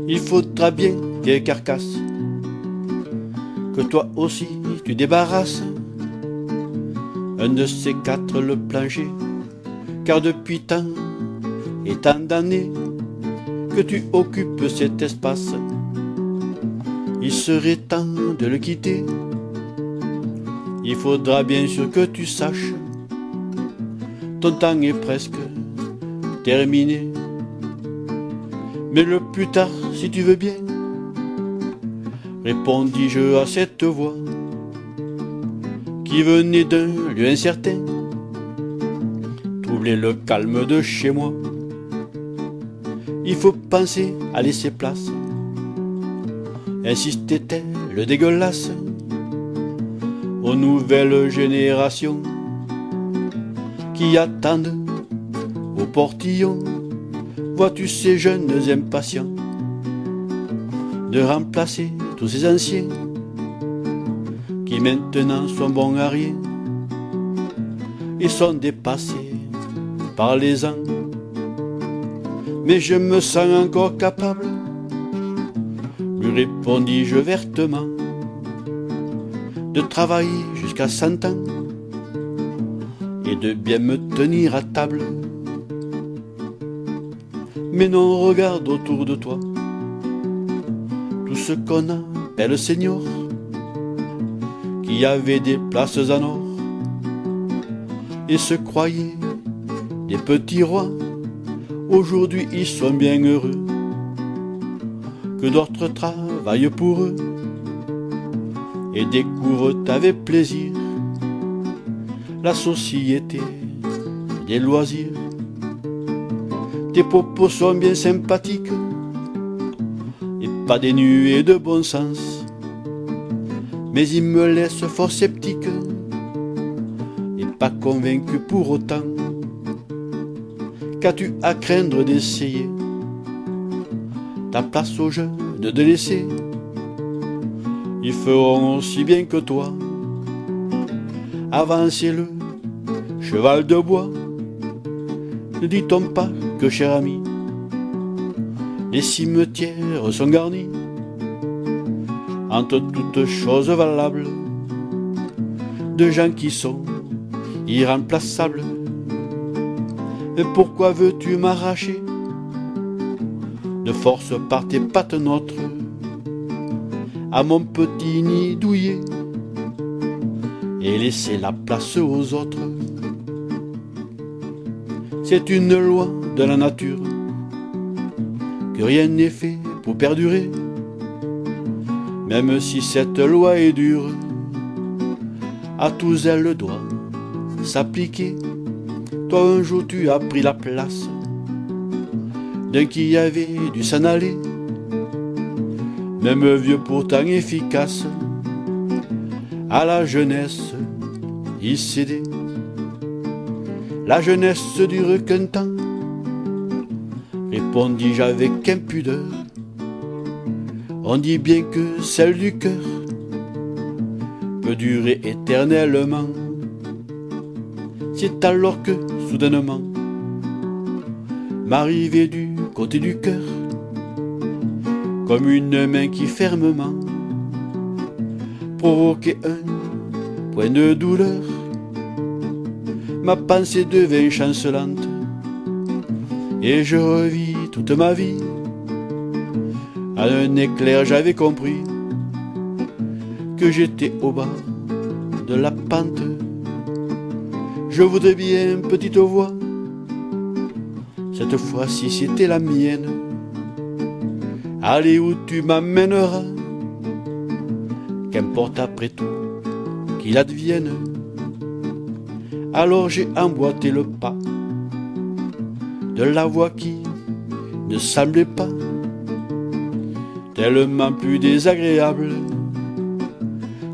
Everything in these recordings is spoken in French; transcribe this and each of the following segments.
Il faudra bien, vieille carcasse, que toi aussi tu débarrasses un de ces quatre le plancher, car depuis tant et tant d'années que tu occupes cet espace, il serait temps de le quitter. Il faudra bien sûr que tu saches, ton temps est presque terminé. Mais le plus tard, si tu veux bien, répondis-je à cette voix qui venait d'un lieu incertain, troubler le calme de chez moi. Il faut penser à laisser place, insistait-elle dégueulasse, aux nouvelles générations qui attendent au portillon. Vois-tu ces jeunes impatients de remplacer tous ces anciens qui maintenant sont bons à rien et sont dépassés par les ans. Mais je me sens encore capable, lui répondis-je vertement, de travailler jusqu'à 100 ans et de bien me tenir à table. Mais non, regarde autour de toi, tout ce qu'on appelle seniors, qui avaient des places en or et se croyaient des petits rois. Aujourd'hui ils sont bien heureux, que d'autres travaillent pour eux et découvrent avec plaisir la société des loisirs. Tes propos sont bien sympathiques et pas dénués de bon sens, mais ils me laissent fort sceptique et pas convaincu pour autant. Qu'as-tu à craindre d'essayer ta place aux jeunes de laisser? Ils feront aussi bien que toi avancer le cheval de bois. Ne dit-on pas que, cher ami, les cimetières sont garnis entre toutes choses valables de gens qui sont irremplaçables? Et pourquoi veux-tu m'arracher de force par tes pattes nôtres à mon petit nid douillet et laisser la place aux autres? C'est une loi de la nature que rien n'est fait pour perdurer, même si cette loi est dure, à tous elle doit s'appliquer. Toi un jour tu as pris la place d'un qui avait dû s'en aller, même vieux pourtant efficace, à la jeunesse il cédait. La jeunesse dure qu'un temps, répondis-je avec impudeur. On dit bien que celle du cœur peut durer éternellement. C'est alors que, soudainement, m'arrivait du côté du cœur, comme une main qui fermement provoquait un point de douleur. Ma pensée devint chancelante et je revis toute ma vie. À un éclair j'avais compris que j'étais au bas de la pente. Je voudrais bien, petite voix, cette fois-ci c'était la mienne, aller où tu m'amèneras, qu'importe après tout qu'il advienne. Alors j'ai emboîté le pas de la voix qui ne semblait pas tellement plus désagréable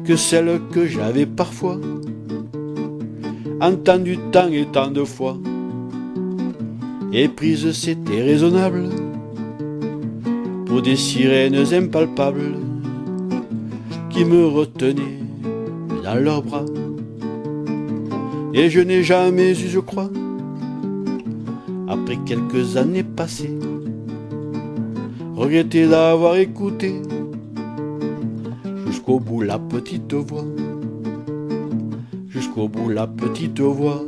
que celle que j'avais parfois entendue tant et tant de fois, et prise c'était raisonnable pour des sirènes impalpables qui me retenaient dans leurs bras. Et je n'ai jamais eu, je crois, après quelques années passées, regretter d'avoir écouté jusqu'au bout la petite voix, jusqu'au bout la petite voix